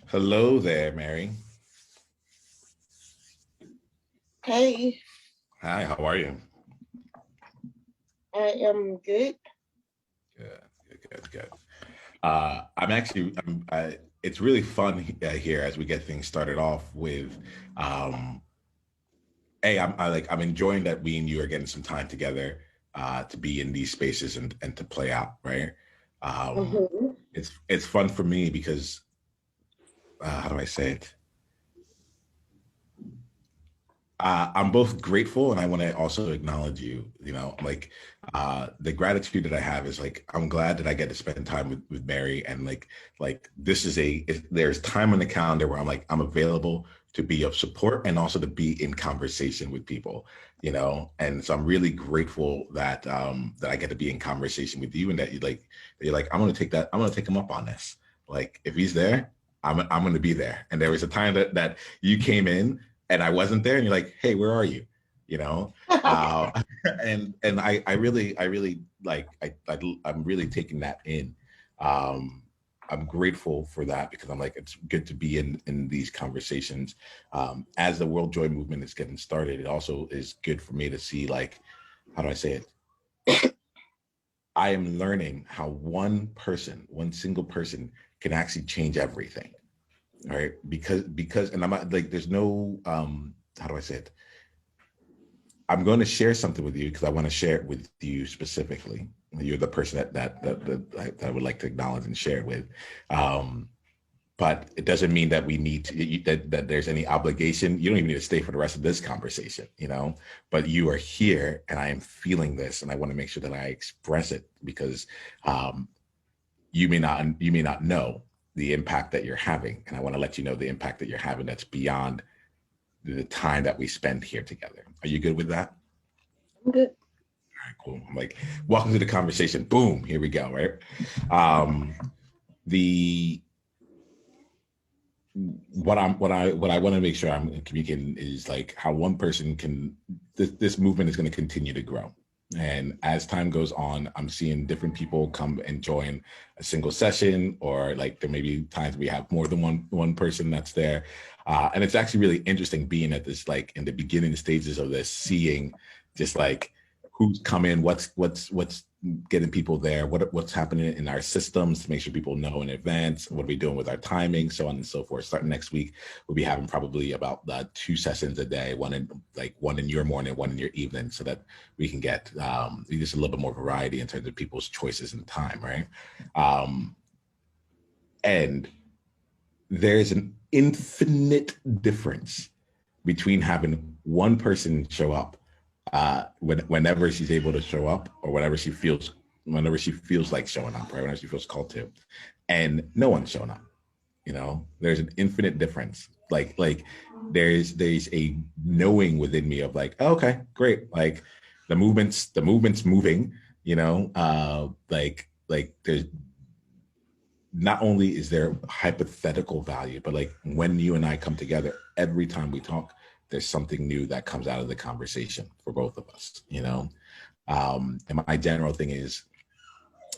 Hello there, Mary. Hey, Hi, how are you? I am good. Good, good. I'm actually, it's really fun here as we get things started off with, um, hey, I'm enjoying that we and you are getting some time together, to be in these spaces and to play out, right? Um, hmm it's fun for me because, how do I say it? I'm both grateful and I want to also acknowledge you. Like the gratitude that I have is like I'm glad that I get to spend time with Mary and like this is there's time on the calendar where I'm available to be of support and also to be in conversation with people, and so I'm really grateful that I get to be in conversation with you and that you're like I'm gonna take him up on this. Like if he's there, I'm gonna be there. And there was a time that you came in and I wasn't there, and you're like, "Hey, where are you?" You know, uh, and I really I'm really taking that in. Um, I'm grateful for that because I'm like, it's good to be in these conversations. As the World Joy movement is getting started, it also is good for me to see like, how do I say it? I am learning how one single person, can actually change everything. All right, because, and I'm not like, there's no, how do I say it? I'm going to share something with you because I want to share it with you specifically. You're the person that I would like to acknowledge and share it with. Um, but it doesn't mean that we need to that there's any obligation. You don't even need to stay for the rest of this conversation. But you are here, and I am feeling this, and I want to make sure that I express it because um, you may not know the impact that you're having, and I want to let you know the impact that you're having that's beyond the time that we spend here together. Are you good with that? I'm good. All right, cool. I'm like, welcome to the conversation. Boom, here we go. Right. Um, the what I want to make sure I'm communicating is like how one person can this movement is going to continue to grow. And as time goes on, I'm seeing different people come and join a single session, or like there may be times we have more than one person that's there. And it's actually really interesting being at this like in the beginning stages of this, seeing just like who's come in, what's getting people there, what's happening in our systems to make sure people know in advance, what are we doing with our timing, so on and so forth. Starting next week, we'll be having probably about 2 sessions a day, one in your morning, one in your evening, so that we can get just a little bit more variety in terms of people's choices and time, right? Um, and there's an infinite difference between having one person show up whenever she's able to show up, or whenever she feels like showing up, right? Whenever she feels called to, and no one's showing up. There's an infinite difference. Like there's a knowing within me of like, oh, okay, great. Like the movement's moving. Like there's not only is there hypothetical value, but like when you and I come together, every time we talk, there's something new that comes out of the conversation for both of us. And my general thing is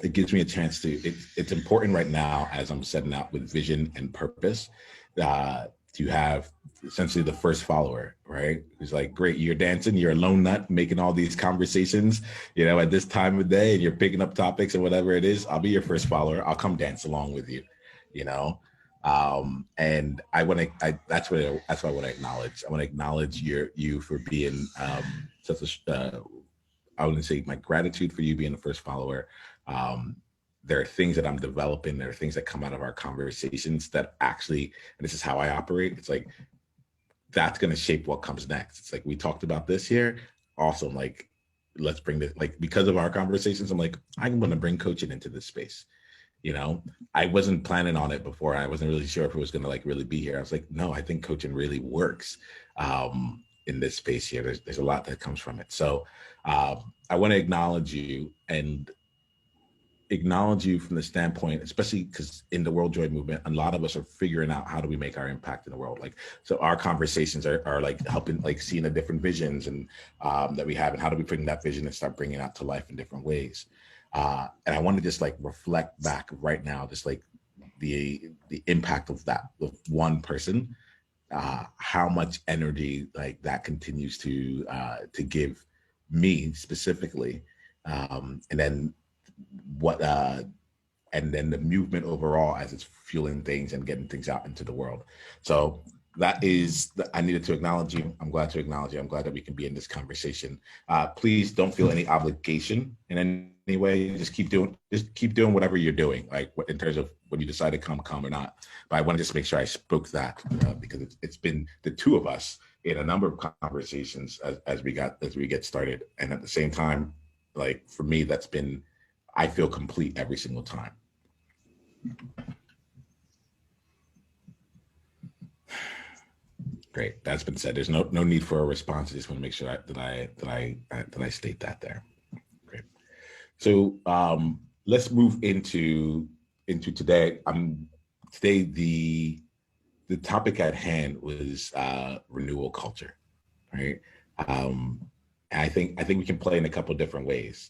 it gives me a chance it's important right now as I'm setting out with vision and purpose, to have essentially the first follower, right? Who's like, great, you're dancing, you're a lone nut making all these conversations, at this time of day, and you're picking up topics and whatever it is. I'll be your first follower. I'll come dance along with you, you know? And that's what I want to acknowledge. I want to acknowledge you for being, such a, I wouldn't say my gratitude for you being the first follower. Um, there are things that I'm developing. There are things that come out of our conversations that actually, and this is how I operate. It's like that's going to shape what comes next. It's like we talked about this here. Awesome. Like let's bring this. Like because of our conversations, I'm like I'm going to bring coaching into this space. I wasn't planning on it before. I wasn't really sure if it was going to like really be here. I was like, no, I think coaching really works in this space here. There's a lot that comes from it. So I want to acknowledge you from the standpoint, especially because in the World Joy movement, a lot of us are figuring out how do we make our impact in the world. Like, so our conversations are like helping, like seeing the different visions and that we have, and how do we bring that vision and start bringing it out to life in different ways. And I want to just like reflect back right now, just like the impact of that of one person, how much energy like that continues to give me specifically, and then what and then the movement overall as it's fueling things and getting things out into the world. So that is, I needed to acknowledge you. I'm glad to acknowledge you. I'm glad that we can be in this conversation. Please don't feel any obligation in any way. Just keep doing whatever you're doing, like in terms of when you decide to come or not. But I want to just make sure I spoke that because it's been the two of us in a number of conversations as we get started. And at the same time, like for me, I feel complete every single time. Great, that's been said. There's no need for a response. I just want to make sure that I state that there. Great. So let's move into today. Today the topic at hand was renewal culture, right? I think we can play in a couple of different ways.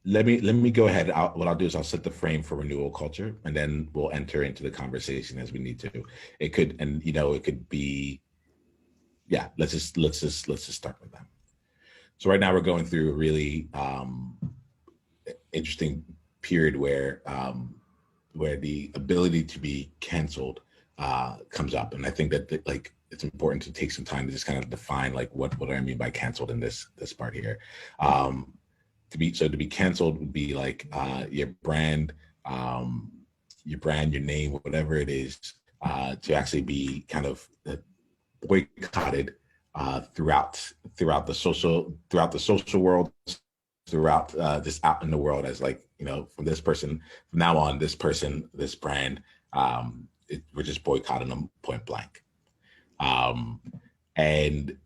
Let me go ahead. What I'll do is I'll set the frame for renewal culture, and then we'll enter into the conversation as we need to. It could be, yeah. Let's just start with that. So right now we're going through a really interesting period where the ability to be canceled comes up, and I think that it's important to take some time to just kind of define like what do I mean by canceled in this part here. To be canceled would be like your brand, your name, whatever it is, to actually be kind of boycotted throughout the social world, throughout just out in the world as like, from now on, this person, this brand, we're just boycotting them point blank. And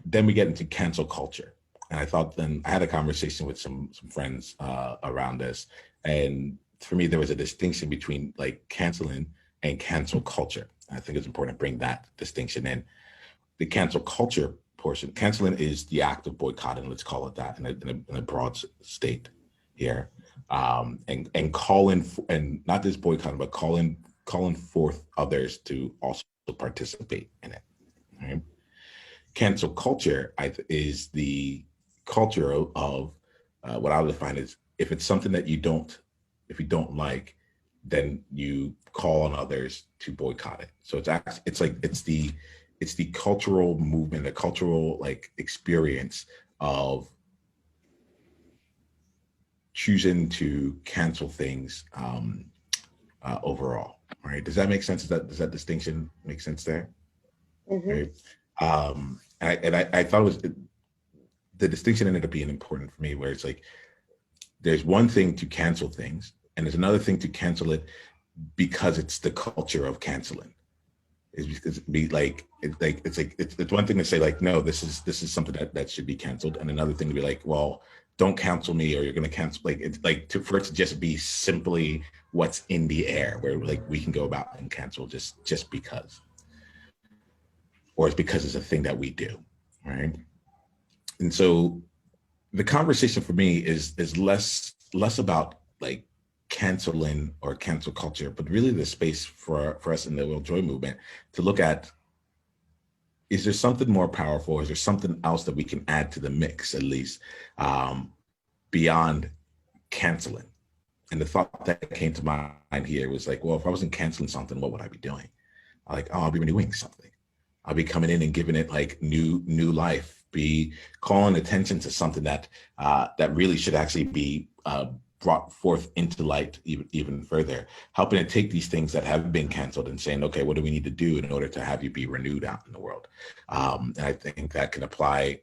then we get into cancel culture. And I had a conversation with some friends around this. And for me, there was a distinction between like canceling and cancel culture. I think it's important to bring that distinction in. The cancel culture portion, canceling is the act of boycotting, let's call it that in a broad state here. And calling, and not just boycotting, but calling forth others to also participate in it. Right? Cancel culture is the culture of what I would define as, if it's something that if you don't like, then you call on others to boycott it. So it's the cultural movement, the cultural like experience of choosing to cancel things overall. Right? Does that make sense? Does that distinction make sense there? Mm-hmm. Right? I thought it was. The distinction ended up being important for me, where it's like, there's one thing to cancel things, and there's another thing to cancel it because it's the culture of canceling. It's one thing to say like, no, this is something that should be canceled, and another thing to be like, well, don't cancel me, or you're going to cancel. Like it's like for it to just be simply what's in the air, where like we can go about and cancel just because, or it's because it's a thing that we do, right? And so the conversation for me is less about like canceling or cancel culture, but really the space for us in the Will Joy movement to look at, is there something more powerful? Is there something else that we can add to the mix, at least, beyond canceling? And the thought that came to mind here was like, well, if I wasn't canceling something, what would I be doing? I'll be renewing something. I'll be coming in and giving it like new life. Be calling attention to something that really should actually be brought forth into light even further, helping to take these things that have been canceled and saying, okay, what do we need to do in order to have you be renewed out in the world? And I think that can apply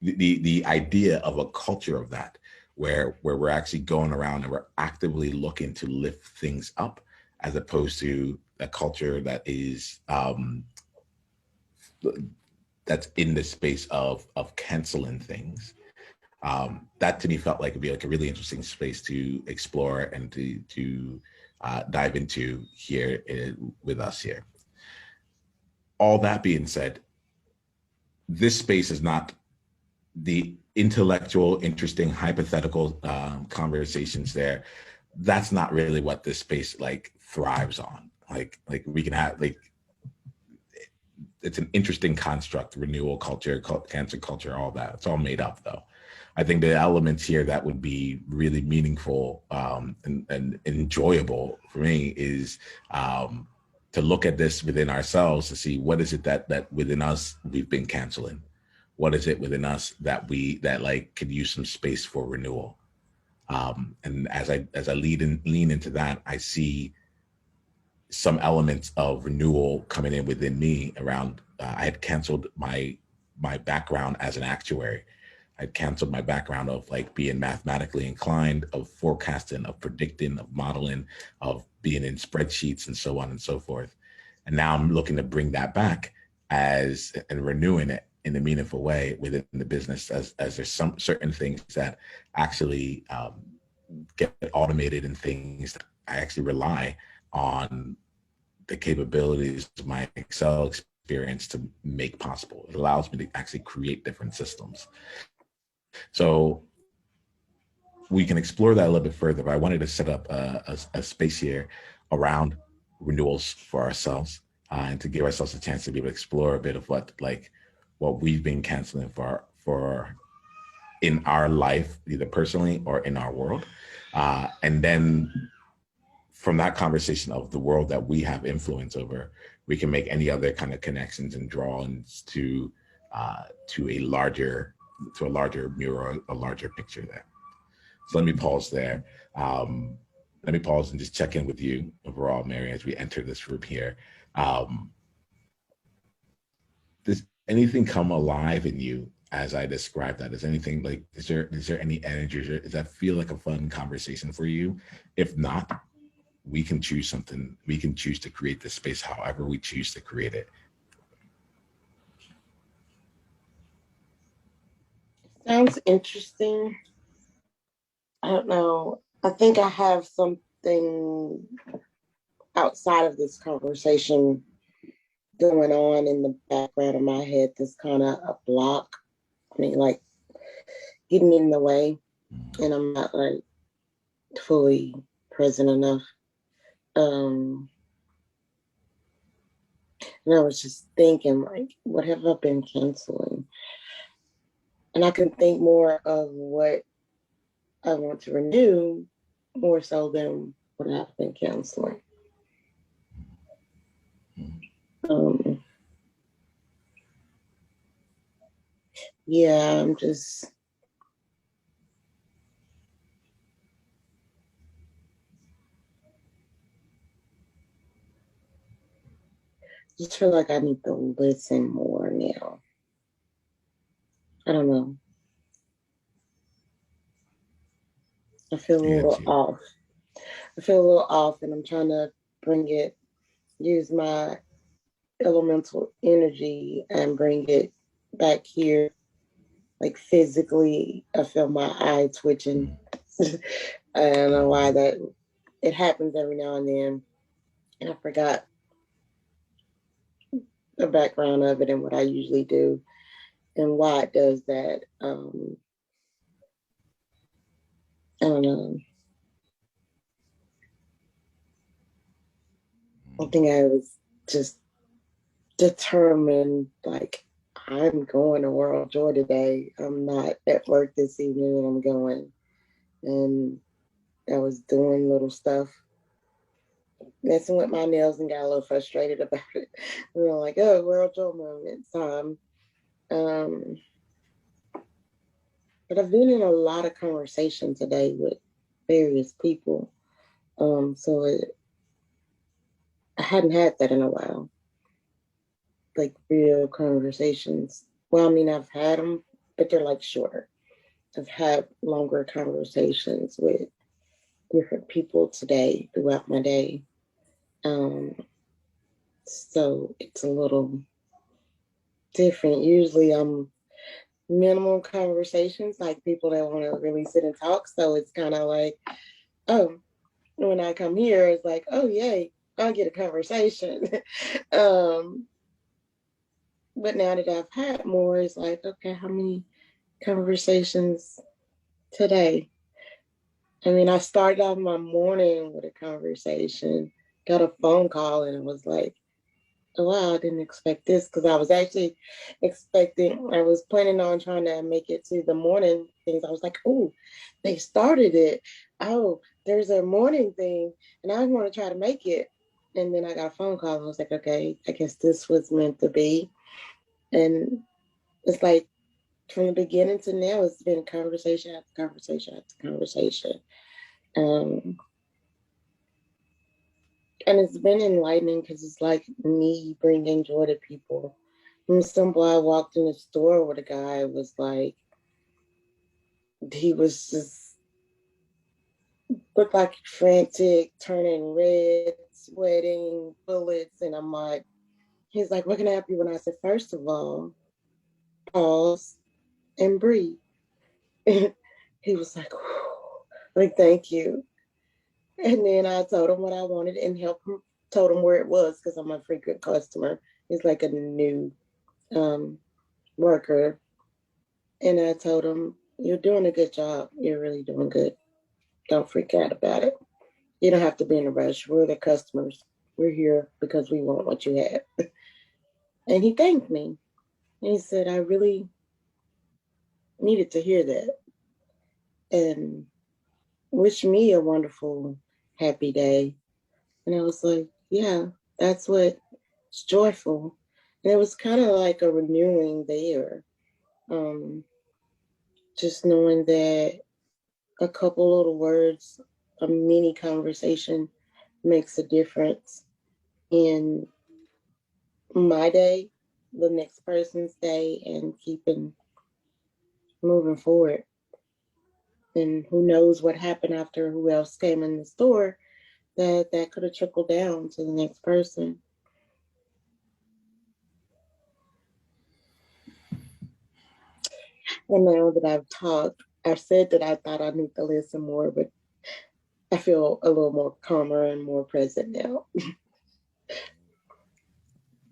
the idea of a culture of that, where we're actually going around and we're actively looking to lift things up, as opposed to a culture that is that's in the space of canceling things. That to me felt like it'd be like a really interesting space to explore and to dive into here with us here. All that being said, this space is not the intellectual, interesting, hypothetical conversations there. That's not really what this space like thrives on. Like we can have like it's an interesting construct, renewal culture, cancer culture, all that. It's all made up though. I think the elements here that would be really meaningful and enjoyable for me is to look at this within ourselves to see what is it that within us we've been canceling. What is it within us that like could use some space for renewal? And as I lean into that, I see some elements of renewal coming in within me around I had canceled my background as an actuary. I'd canceled my background of like being mathematically inclined, of forecasting, of predicting, of modeling, of being in spreadsheets and so on and so forth. And now I'm looking to bring that back as and renewing it in a meaningful way within the business as there's some certain things that actually get automated and things that I actually rely on the capabilities of my Excel experience to make possible. It allows me to actually create different systems. So we can explore that a little bit further, but I wanted to set up a space here around renewals for ourselves and to give ourselves a chance to be able to explore a bit of what we've been canceling for in our life, either personally or in our world. And then from that conversation of the world that we have influence over, we can make any other kind of connections and drawings to a larger mural, a larger picture there. So let me pause there. Let me pause and just check in with you overall, Mary, as we enter this room here. Does anything come alive in you as I describe that? Is anything like, is there any energy? Does that feel like a fun conversation for you? If not, we can choose something. We can choose to create this space however we choose to create it. Sounds interesting. I don't know. I think I have something outside of this conversation going on in the background of my head that's kind of a block. I mean, like getting in the way, and I'm not like fully present enough. And I was just thinking, like, what have I been canceling? And I can think more of what I want to renew more so than what I've been canceling. Yeah, I'm just feel like I need to listen more now. I don't know. I feel a I got little you. off. I feel a little off, and I'm trying to use my elemental energy and bring it back here. Like physically, I feel my eye twitching. I don't know why that it happens every now and then. And I forgot the background of it and what I usually do and why it does that. I don't know. I think I was just determined, like, I'm going to World Joy today. I'm not at work this evening and I'm going. And I was doing little stuff, messing with my nails and got a little frustrated about it. We were like, oh, World Joy moment time. Um, but I've been in a lot of conversation today with various people. I hadn't had that in a while, like real conversations. Well, I mean, I've had them, but they're like shorter. I've had longer conversations with different people today throughout my day. Um, so it's a little different. Usually I'm minimal conversations, like people that want to really sit and talk. So it's kind of like, oh, when I come here, it's like, oh, yay, I'll get a conversation. um, but now that I've had more, it's like, okay, how many conversations today. I mean, I started off my morning with a conversation, got a phone call, and it was like, oh, wow, I didn't expect this because I was actually I was planning on trying to make it to the morning things. I was like, oh, they started it. Oh, there's a morning thing, and I want to try to make it. And then I got a phone call, and I was like, okay, I guess this was meant to be. And it's like from the beginning to now, it's been conversation after conversation after conversation. Um, and it's been enlightening because it's like me bringing joy to people. When some boy walked in the store with a guy was like, he was just looked like frantic, turning red, sweating, bullets. And I'm like, he's like, what can I help you? When I said, first of all, pause and breathe. And he was like, like, thank you. And then I told him what I wanted and helped him, told him where it was because I'm a frequent customer. He's like a new um, worker. And I told him, you're doing a good job. You're really doing good. Don't freak out about it. You don't have to be in a rush. We're the customers. We're here because we want what you have. And he thanked me. And he said, I really needed to hear that. And wish me a wonderful, happy day. And I was like, yeah, that's what's joyful. And it was kind of like a renewing there. Um, just knowing that a couple little words, a mini conversation makes a difference in my day, the next person's day, and keeping moving forward. And who knows what happened after who else came in the store that could have trickled down to the next person. And now that I've talked, I've said that I thought I need to listen more, but I feel a little more calmer and more present now.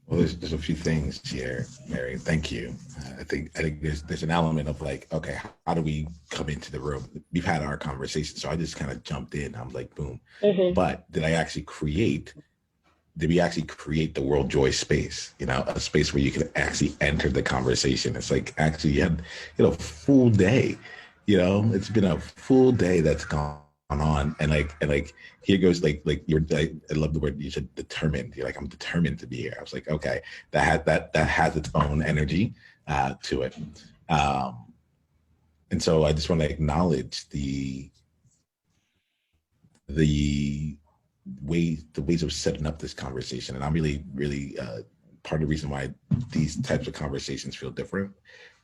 Well, there's a few things here, Mary. Thank you. I think there's an element of like, okay, how do we come into the room? We've had our conversation, so I just kind of jumped in. I'm like, boom. Mm-hmm. But did we actually create the world joy space? You know, a space where you can actually enter the conversation. It's like actually you had full day. You know, it's been a full day that's gone on, and here goes I love the word you said, determined. You're like, I'm determined to be here. I was like, okay, that has its own energy to it. Um, and so I just want to acknowledge the the ways of setting up this conversation. And I'm really part of the reason why these types of conversations feel different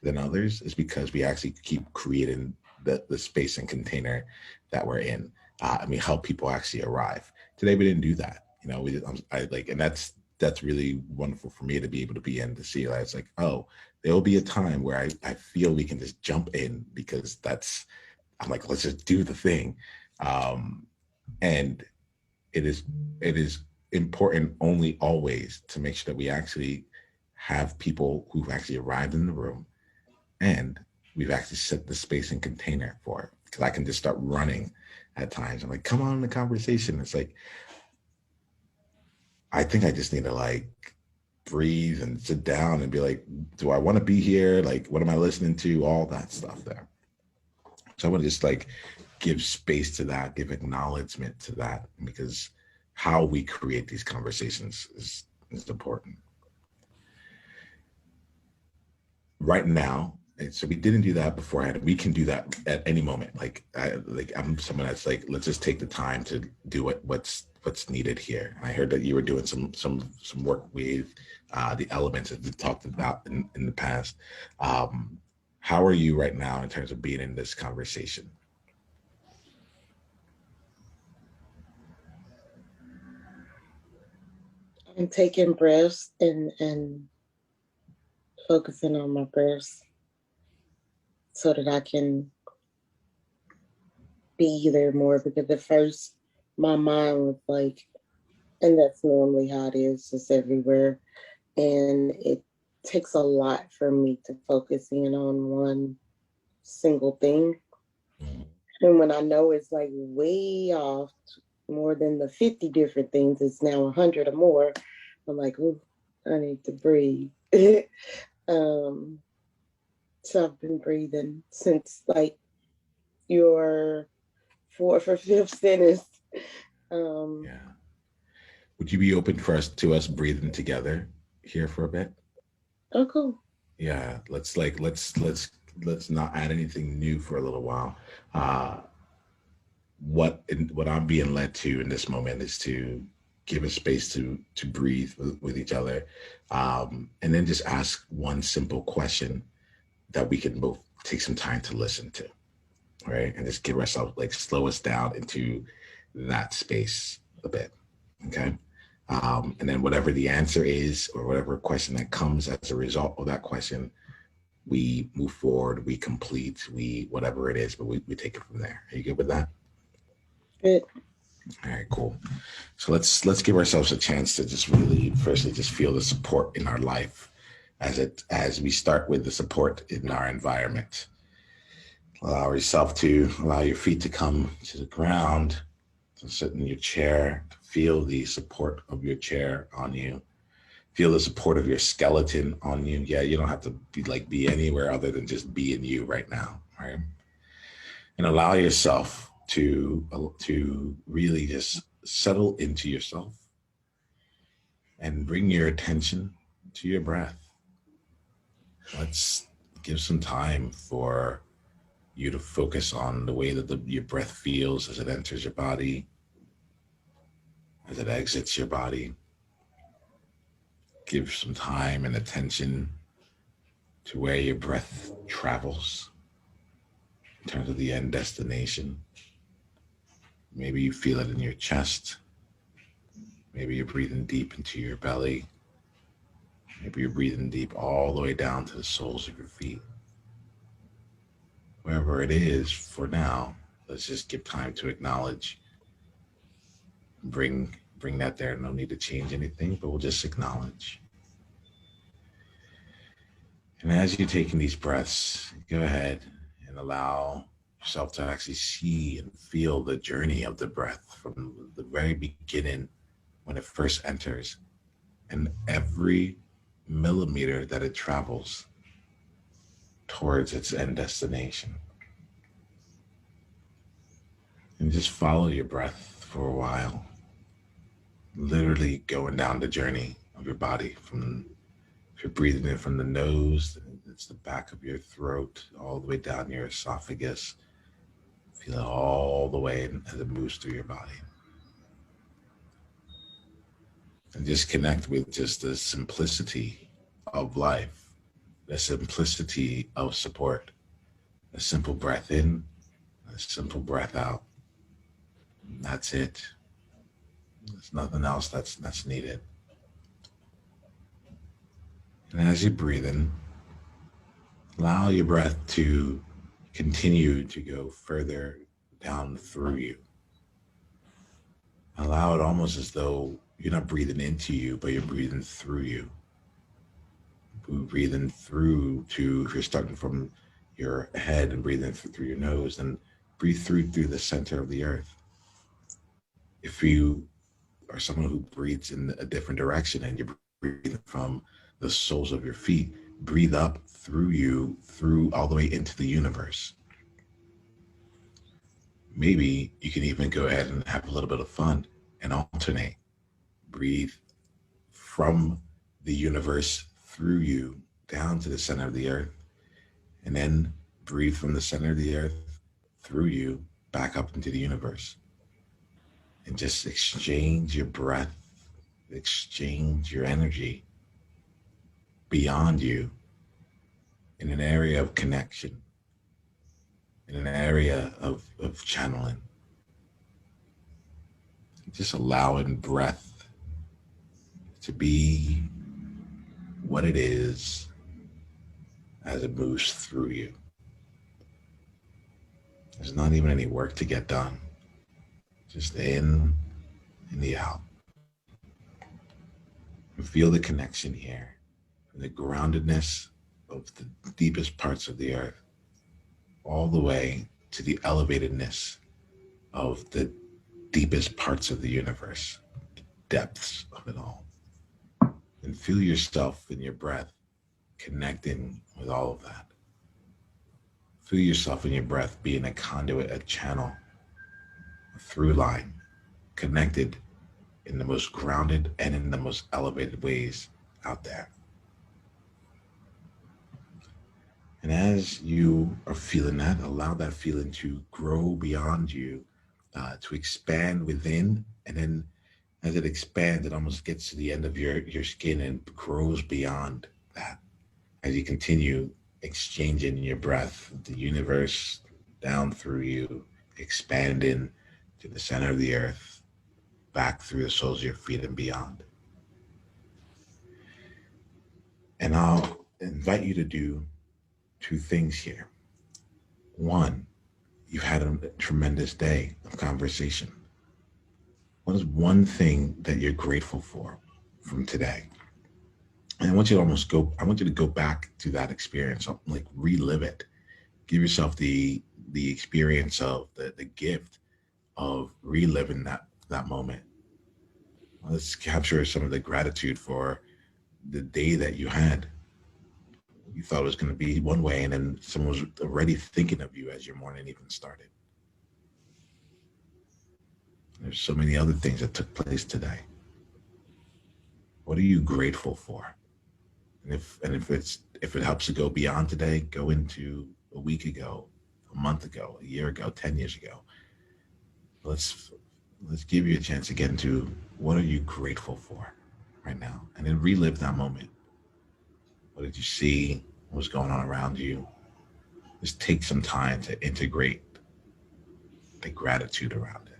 than others is because we actually keep creating the space and container that we're in. And we help people actually arrive. Today we didn't do that. You know, and that's really wonderful for me to be able to be in, to see that it's like, oh, there will be a time where I feel we can just jump in, because I'm like, let's just do the thing. And it is it is important only always to make sure that we actually have people who've actually arrived in the room, and we've actually set the space and container for it. Because I can just start running at times. I'm like, come on in the conversation. It's like, I think I just need to like breathe and sit down and be like, do I want to be here? Like, what am I listening to? All that stuff there. So I want to just like give space to that, give acknowledgement to that, because how we create these conversations is important. Right now, and so we didn't do that beforehand. We can do that at any moment. I'm someone that's like, let's just take the time to do what's needed here. And I heard that you were doing some work with the elements that we talked about in the past. How are you right now in terms of being in this conversation? I'm taking breaths and focusing on my breaths so that I can be there more, because at first my mind was like, and that's normally how it is, just everywhere. And it takes a lot for me to focus in on one single thing. Mhm. And when I know it's like way off, more than the 50 different things, it's now 100 or more, I'm like, ooh, I need to breathe. um, so I've been breathing since like your fourth or fifth sentence. Um, Yeah. Would you be open for us breathing together here for a bit? oh, cool. Yeah. Let's not add anything new for a little while. Uh, what I'm being led to in this moment is to give a space to breathe with each other, and then just ask one simple question that we can both take some time to listen to, right? And just give ourselves like slow us down into that space a bit, okay? And then whatever the answer is, or whatever question that comes as a result of that question, we move forward, we complete, we whatever it is, but we take it from there. Are you good with that? Good. All right, cool. So let's give ourselves a chance to just really firstly just feel the support in our life as we start with the support in our environment. Allow your feet to come to the ground, to sit in your chair, to feel the support of your chair on you. Feel the support of your skeleton on you. Yeah, you don't have to be anywhere other than just be in you right now, right? And allow yourself to really just settle into yourself and bring your attention to your breath. Let's give some time for you to focus on the way that your breath feels as it enters your body, as it exits your body. Give some time and attention to where your breath travels in terms of the end destination. Maybe you feel it in your chest. Maybe you're breathing deep into your belly. Maybe you're breathing deep all the way down to the soles of your feet. Wherever it is for now, let's just give time to acknowledge, bring that there. No need to change anything, but we'll just acknowledge. And as you're taking these breaths, go ahead and allow yourself to actually see and feel the journey of the breath from the very beginning when it first enters and every millimeter that it travels towards its end destination. And just follow your breath for a while, literally going down the journey of your body from if you're breathing in from the nose, it's the back of your throat, all the way down your esophagus. Feel it all the way as it moves through your body. And just connect with just the simplicity of life, the simplicity of support, a simple breath in, a simple breath out. That's it. There's nothing else that's needed. And as you breathe in, allow your breath to continue to go further down through you. Allow it almost as though you're not breathing into you, but you're breathing through you. Breathing through to, if you're starting from your head and breathing through your nose, then breathe through the center of the earth. If you are someone who breathes in a different direction and you're breathing from the soles of your feet, breathe up through you, through all the way into the universe. Maybe you can even go ahead and have a little bit of fun and alternate. Breathe from the universe through you down to the center of the earth, and then breathe from the center of the earth through you back up into the universe. And just exchange your breath, exchange your energy beyond you in an area of connection, in an area of channeling. Just allowing breath to be what it is as it moves through you. There's not even any work to get done. Just in and the out. And feel the connection here, and the groundedness of the deepest parts of the earth, all the way to the elevatedness of the deepest parts of the universe, depths of it all. And feel yourself in your breath connecting with all of that. Feel yourself in your breath being a conduit, a channel, a through line, connected in the most grounded and in the most elevated ways out there. And as you are feeling that, allow that feeling to grow beyond you, to expand within. And then as it expands, it almost gets to the end of your skin and grows beyond that. As you continue exchanging your breath, the universe down through you, expanding to the center of the earth, back through the soles of your feet and beyond. And I'll invite you to do two things here. One, you've had a tremendous day of conversation. What is one thing that you're grateful for from today? And I want you to go back to that experience, like relive it. Give yourself the experience of the gift of reliving that moment. Let's capture some of the gratitude for the day that you had. You thought it was going to be one way, and then someone was already thinking of you as your morning even started. There's so many other things that took place today. What are you grateful for? And if it helps to go beyond today, go into a week ago, a month ago, a year ago, 10 years ago. Let's give you a chance to get into what are you grateful for right now, and then relive that moment. What did you see? What was going on around you? Just take some time to integrate the gratitude around it.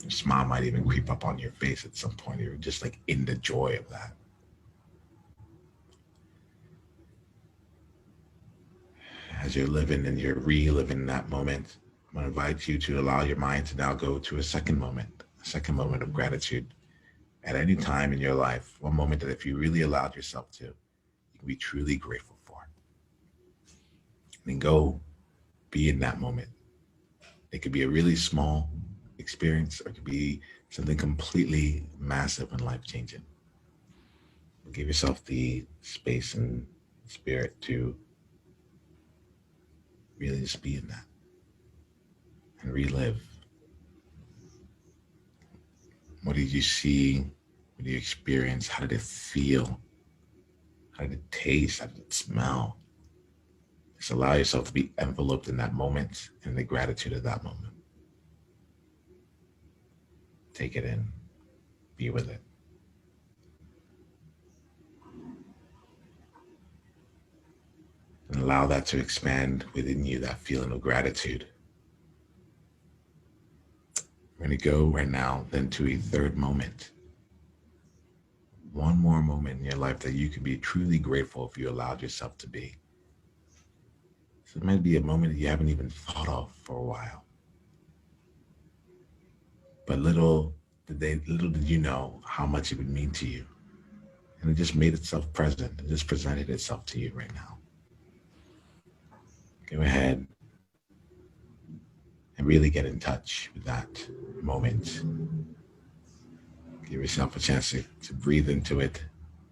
Your smile might even creep up on your face at some point. You're just like in the joy of that. As you're living and you're reliving that moment, I'm going to invite you to allow your mind to now go to a second moment of gratitude at any time in your life. One moment that if you really allowed yourself to, you can be truly grateful for. And then go be in that moment. It could be a really small experience, or it could be something completely massive and life-changing. Give yourself the space and spirit to really just be in that and relive. What did you see? What did you experience? How did it feel? How did it taste? How did it smell? Just allow yourself to be enveloped in that moment and the gratitude of that moment. Take it in. Be with it. And allow that to expand within you, that feeling of gratitude. We're going to go right now then to a third moment. One more moment in your life that you can be truly grateful if you allowed yourself to be. So it might be a moment that you haven't even thought of for a while. But little did you know how much it would mean to you. And it just made itself present. It just presented itself to you right now. Go ahead and really get in touch with that moment. Give yourself a chance to breathe into it,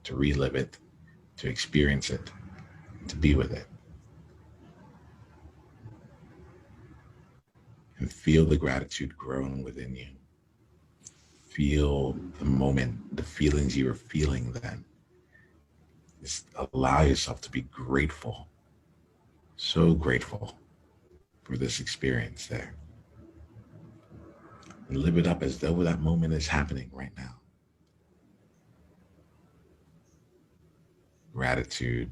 to relive it, to experience it, to be with it. And feel the gratitude growing within you. Feel the moment, the feelings you were feeling then. Just allow yourself to be grateful, so grateful for this experience there. And live it up as though that moment is happening right now. Gratitude,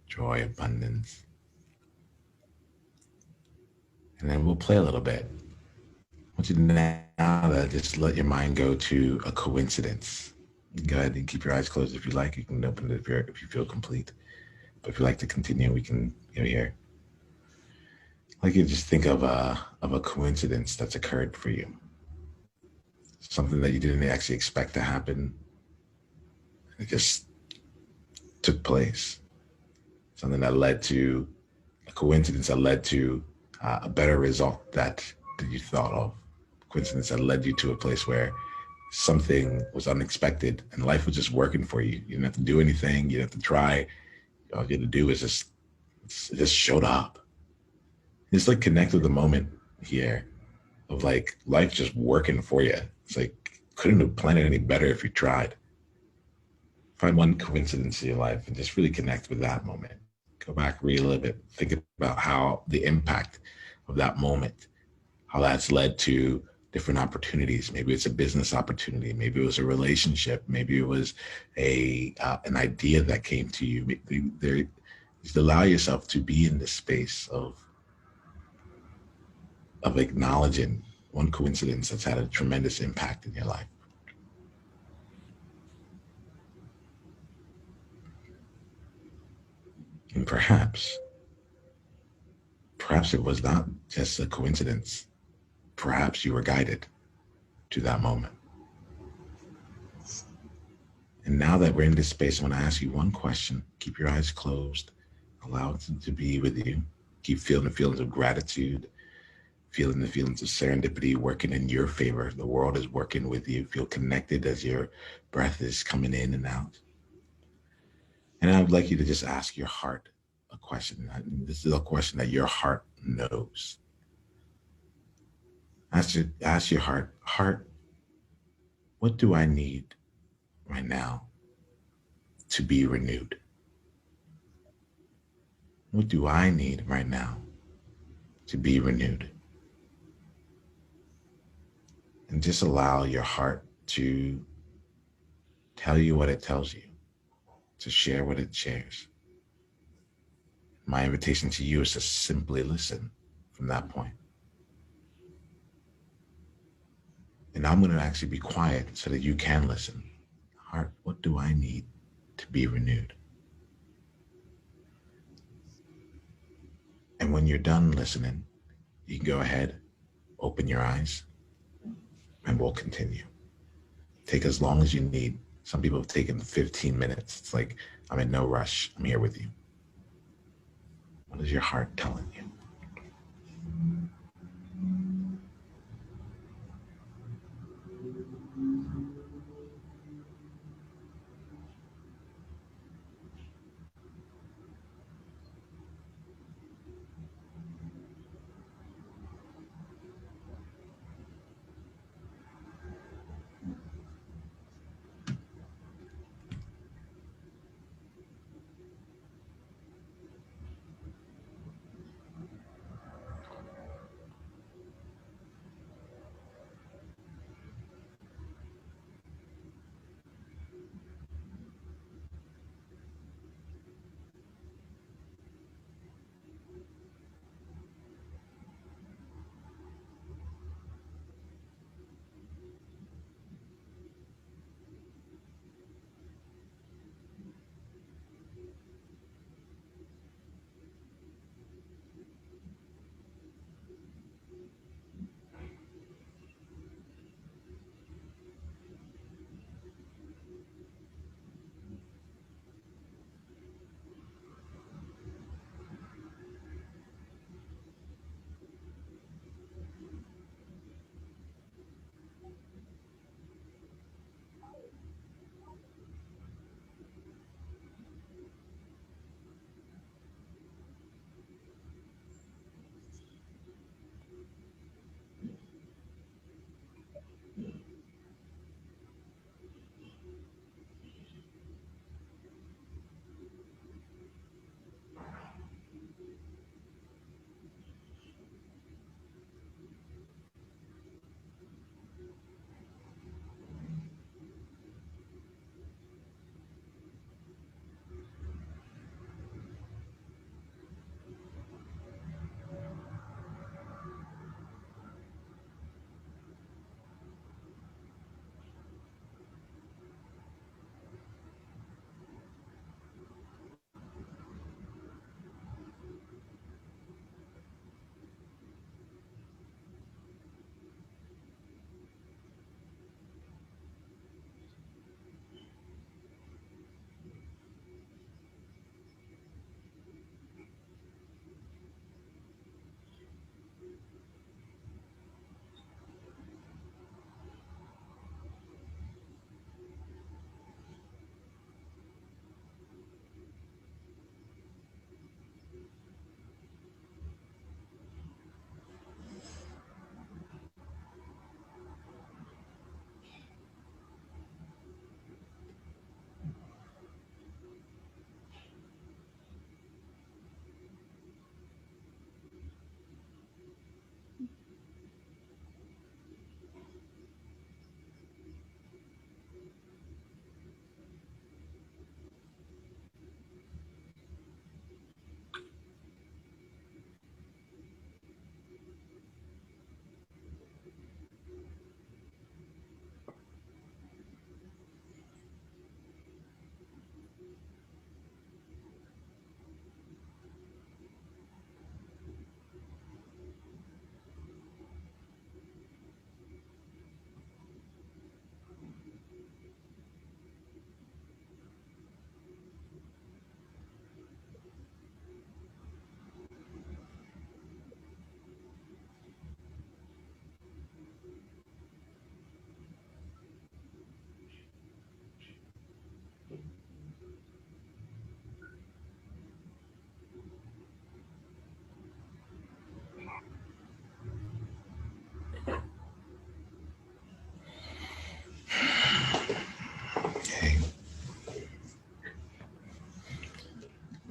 joy, abundance. And then we'll play a little bit. I want you to now to just let your mind go to a coincidence. Go ahead and keep your eyes closed if you like. You can open it if you feel complete. But if you like to continue, we can go here. Like you just think of a coincidence that's occurred for you. Something that you didn't actually expect to happen. It just took place. Something that led to A coincidence that led to a better result that you thought of. Coincidence that led you to a place where something was unexpected and life was just working for you. You didn't have to do anything. You didn't have to try. All you had to do is it just showed up. Just like connect with the moment here of like life just working for you. It's like couldn't have planned it any better if you tried. Find one coincidence in your life and just really connect with that moment. Go back, relive it, think about how the impact of that moment, how that's led to different opportunities. Maybe it's a business opportunity. Maybe it was a relationship. Maybe it was a an idea that came to you. Just allow yourself to be in the space of acknowledging one coincidence that's had a tremendous impact in your life. And perhaps it was not just a coincidence. Perhaps you were guided to that moment. And now that we're in this space, I want to ask you one question. Keep your eyes closed. Allow it to be with you. Keep feeling the feelings of gratitude, feeling the feelings of serendipity working in your favor. The world is working with you. Feel connected as your breath is coming in and out. And I would like you to just ask your heart a question. This is a question that your heart knows. Ask your heart, what do I need right now to be renewed? What do I need right now to be renewed? And just allow your heart to tell you what it tells you, to share what it shares. My invitation to you is to simply listen from that point. And I'm going to actually be quiet so that you can listen. Heart, what do I need to be renewed? And when you're done listening, you can go ahead, open your eyes, and we'll continue. Take as long as you need. Some people have taken 15 minutes. It's like, I'm in no rush. I'm here with you. What is your heart telling you?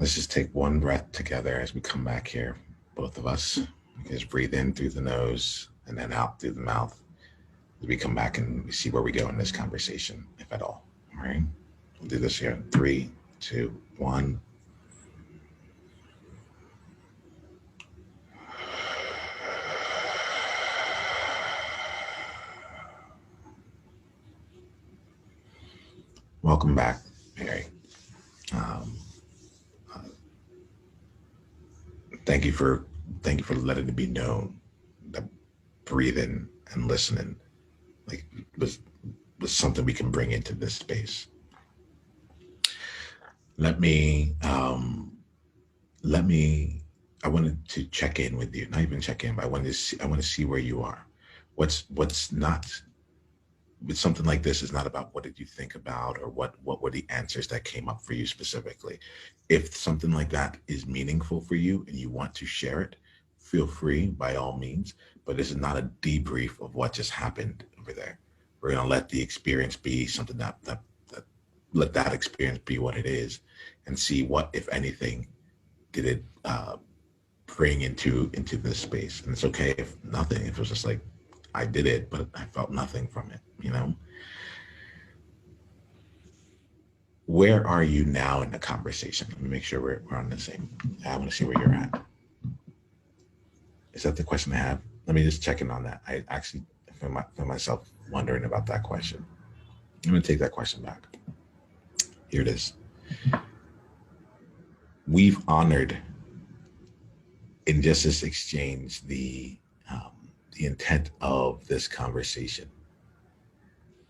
Let's just take one breath together as we come back here, both of us. Just breathe in through the nose and then out through the mouth as we come back and we see where we go in this conversation, if at all. All right. We'll do this here in 3, 2, 1. Welcome back, Mary. Um, thank you for letting it be known that breathing and listening like was something we can bring into this space. Let me I wanted to check in with you, not even check in, but I want to see where you are. What's not with something like this is not about what did you think about or what were the answers that came up for you specifically. If something like that is meaningful for you and you want to share it, feel free by all means, but this is not a debrief of what just happened over there. We're going to let the experience be something that let that experience be what it is and see what, if anything, did it bring into this space. And it's okay if nothing, if it was just like, I did it, but I felt nothing from it, you know? Where are you now in the conversation? Let me make sure we're on the same. I want to see where you're at. Is that the question I have? Let me just check in on that. I actually found myself wondering about that question. I'm going to take that question back. Here it is. We've honored in just this exchange the intent of this conversation.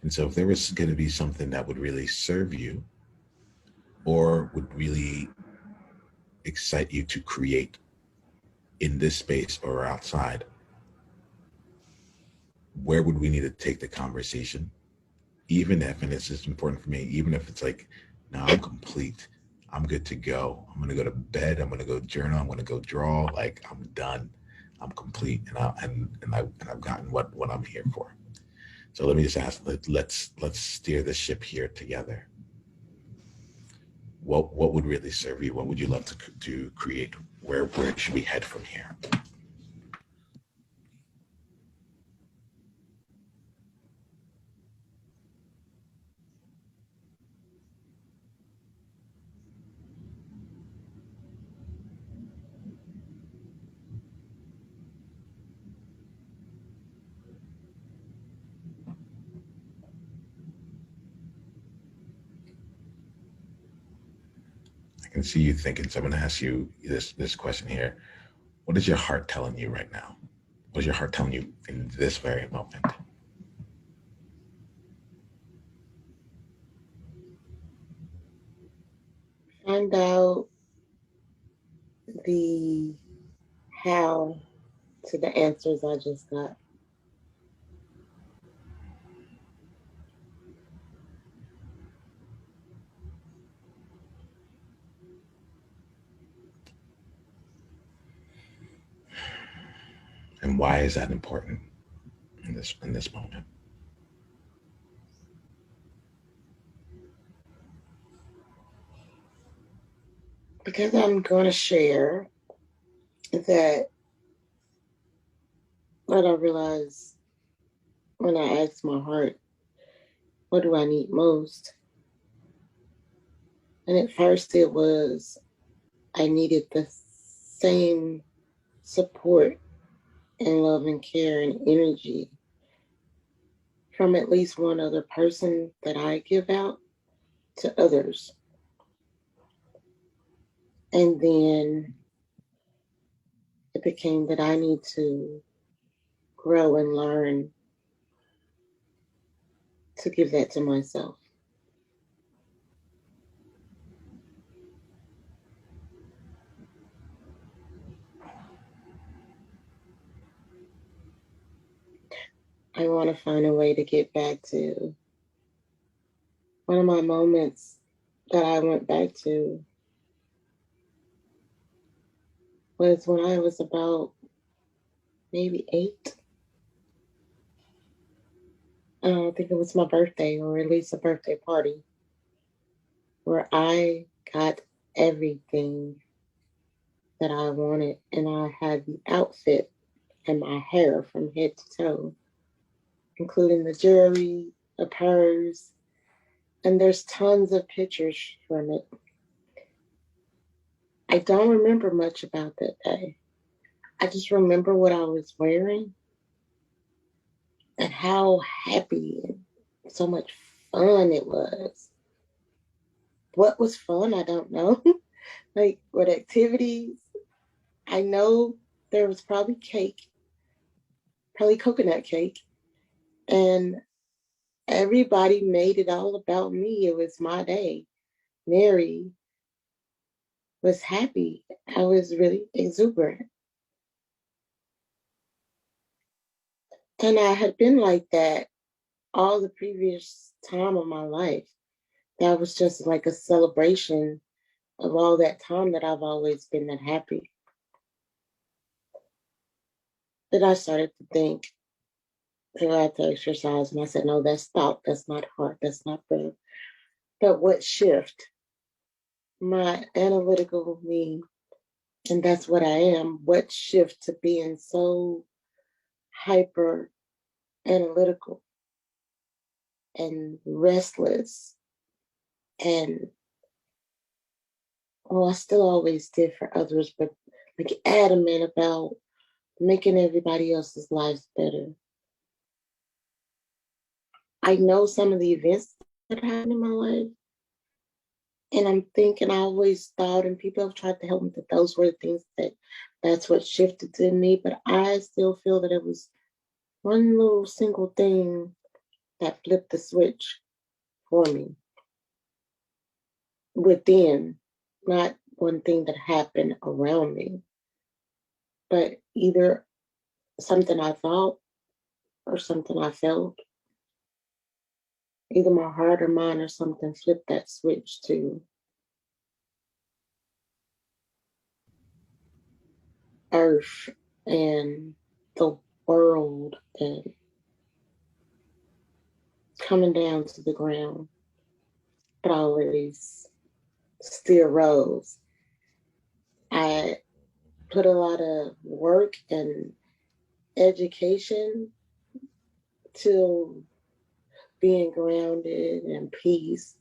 And so if there was going to be something that would really serve you or would really excite you to create in this space or outside, where would we need to take the conversation? Even if, and this is important for me, even if it's like, no, I'm complete, I'm good to go. I'm going to go to bed. I'm going to go journal. I'm going to go draw. Like I'm done. I'm complete. And I've gotten what I'm here for. So let me just ask, let's steer the ship here together. What would really serve you? What would you love to create? Where should we head from here? I can see you thinking, so I'm going to ask you this question here. What is your heart telling you right now? What is your heart telling you in this very moment? Find out the how to the answers I just got. And why is that important in this moment? Because I'm going to share that what I realized when I asked my heart, what do I need most? And at first it was, I needed the same support and love and care and energy from at least one other person that I give out to others. And then it became that I need to grow and learn to give that to myself. I want to find a way to get back to one of my moments that I went back to was when I was about maybe 8. I think it was my birthday, or at least a birthday party, where I got everything that I wanted, and I had the outfit and my hair from head to toe, including the jewelry, the purse, and there's tons of pictures from it. I don't remember much about that day. I just remember what I was wearing and how happy and so much fun it was. What was fun? I don't know. Like what activities? I know there was probably cake, probably coconut cake, and everybody made it all about me. It was my day. Mary was happy. I was really exuberant. And I had been like that all the previous time of my life. That was just like a celebration of all that time that I've always been that happy. Then I started to think, so I had to exercise, and I said, no, that's thought, that's not heart, that's not brain. But what shift? My analytical me, and that's what I am. What shift to being so hyper analytical and restless and I still always did for others, but like adamant about making everybody else's lives better. I know some of the events that happened in my life, and I'm thinking I always thought, and people have tried to help me that those were the things that's what shifted in me, but I still feel that it was one little single thing that flipped the switch for me within, not one thing that happened around me, but either something I thought or something I felt, either my heart or mind or something flipped that switch to earth and the world and coming down to the ground, but always still rose. I put a lot of work and education to being grounded and peace,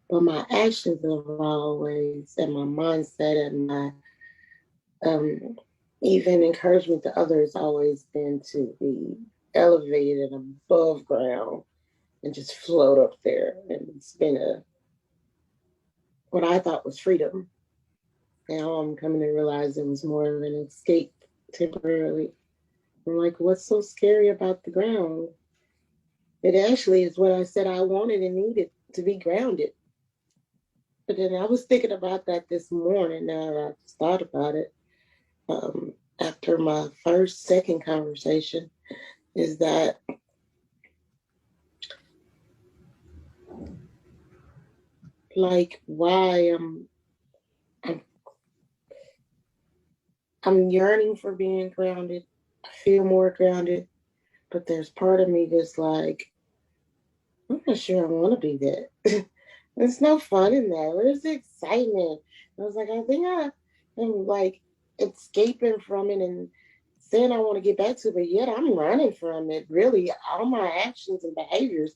but my actions have always, and my mindset and my um, even encouragement to others always been to be elevated above ground and just float up there. And it's been what I thought was freedom. Now I'm coming to realize it was more of an escape temporarily. I'm like, what's so scary about the ground? It actually is what I said I wanted and needed to be grounded. But then I was thinking about that this morning. Now that I just thought about it, after my second conversation, is that like why I'm I'm yearning for being grounded. I feel more grounded, but there's part of me that's like, I'm not sure I want to be that. There's no fun in that. Where's the excitement? I was like, I think I am like escaping from it and saying I want to get back to it, but yet I'm running from it. Really, all my actions and behaviors,